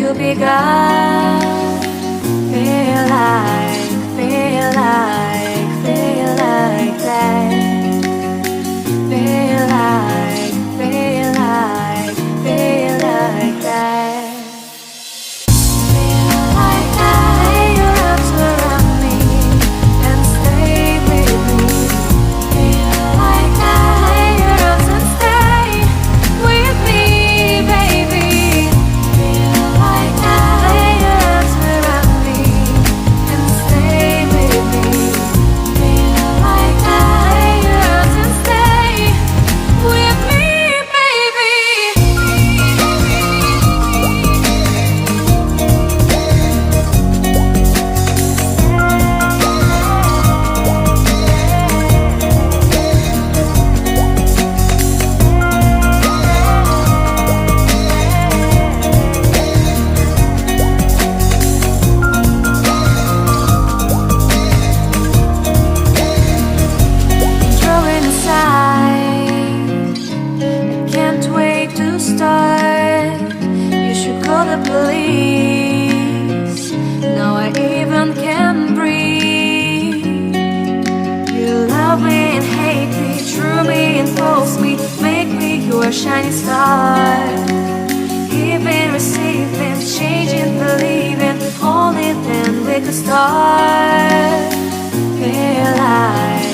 to be gone. Feel like that. Feel like that. Feel like that. Lay your arms around me and stay with me. Feel like that. Lay your arms and stay with me, baby. Feel like that. Lay your arms around me and stay with me. Feel like that. Lay your arms and stay with me, baby. Throwing aside, I can't wait to start. You should call the police. Now I even can breathe. You love me and hate me, true me and false me, make me your shining star. Giving, receiving, changing, believing, only then we could start. Feel like